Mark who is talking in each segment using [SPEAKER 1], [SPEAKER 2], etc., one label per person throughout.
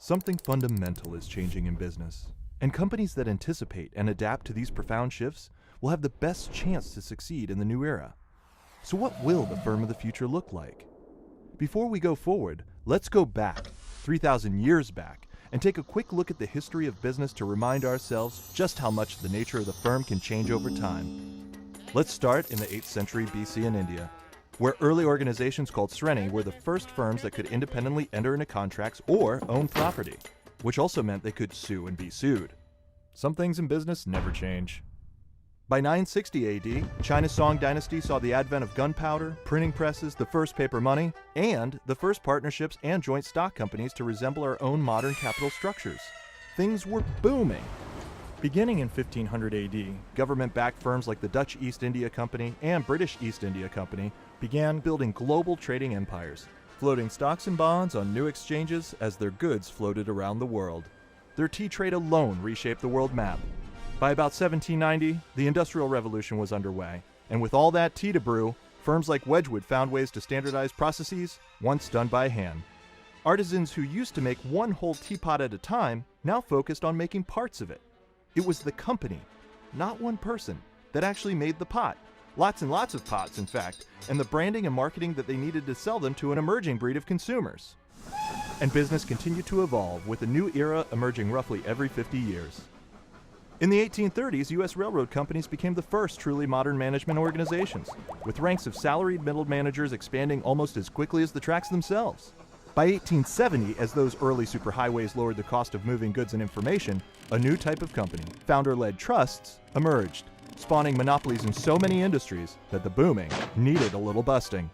[SPEAKER 1] Something fundamental is changing in business, and companies that anticipate and adapt to these profound shifts will have the best chance to succeed in the new era. So what will the firm of the future look like? Before we go forward, let's go back, 3,000 years back, and take a quick look at the history of business to remind ourselves just how much the nature of the firm can change over time. Let's start in the 8th century BC in India, where early organizations called Sreni were the first firms that could independently enter into contracts or own property, which also meant they could sue and be sued. Some things in business never change. By 960 AD, China's Song dynasty saw the advent of gunpowder, printing presses, the first paper money, and the first partnerships and joint stock companies to resemble our own modern capital structures. Things were booming. Beginning in 1500 AD, government-backed firms like the Dutch East India Company and British East India Company began building global trading empires, floating stocks and bonds on new exchanges as their goods floated around the world. Their tea trade alone reshaped the world map. By about 1790, the Industrial Revolution was underway, and with all that tea to brew, firms like Wedgwood found ways to standardize processes once done by hand. Artisans who used to make one whole teapot at a time now focused on making parts of it. It was the company, not one person, that actually made the pot. Lots and lots of pots, in fact, and the branding and marketing that they needed to sell them to an emerging breed of consumers. And business continued to evolve, with a new era emerging roughly every 50 years. In the 1830s, U.S. railroad companies became the first truly modern management organizations, with ranks of salaried middle managers expanding almost as quickly as the tracks themselves. By 1870, as those early superhighways lowered the cost of moving goods and information, a new type of company, founder-led trusts, emerged, spawning monopolies in so many industries that the booming needed a little busting.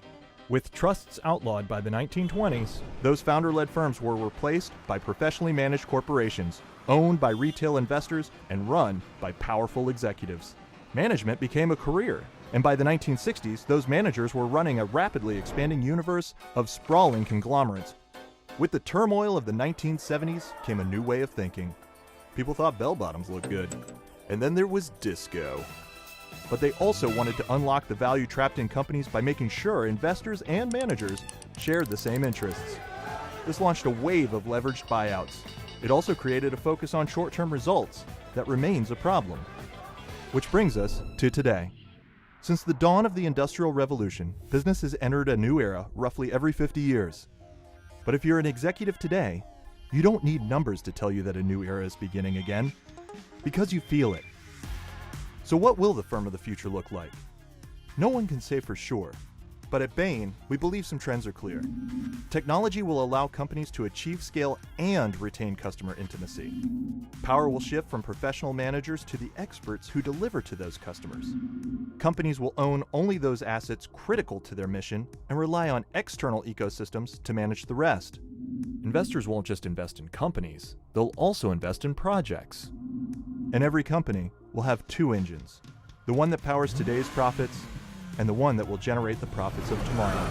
[SPEAKER 1] With trusts outlawed by the 1920s, those founder-led firms were replaced by professionally managed corporations, owned by retail investors and run by powerful executives. Management became a career, and by the 1960s, those managers were running a rapidly expanding universe of sprawling conglomerates. With the turmoil of the 1970s came a new way of thinking. People thought bell-bottoms looked good. And then there was disco. But they also wanted to unlock the value trapped in companies by making sure investors and managers shared the same interests. This launched a wave of leveraged buyouts. It also created a focus on short-term results that remains a problem. Which brings us to today. Since the dawn of the Industrial Revolution, business has entered a new era roughly every 50 years. But if you're an executive today, you don't need numbers to tell you that a new era is beginning again, because you feel it. So what will the firm of the future look like? No one can say for sure, but at Bain, we believe some trends are clear. Technology will allow companies to achieve scale and retain customer intimacy. Power will shift from professional managers to the experts who deliver to those customers. Companies will own only those assets critical to their mission and rely on external ecosystems to manage the rest. Investors won't just invest in companies, they'll also invest in projects. And every company will have two engines, the one that powers today's profits and the one that will generate the profits of tomorrow.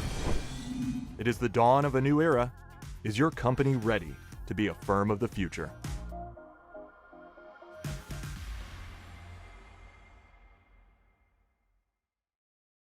[SPEAKER 1] It is the dawn of a new era. Is your company ready to be a firm of the future?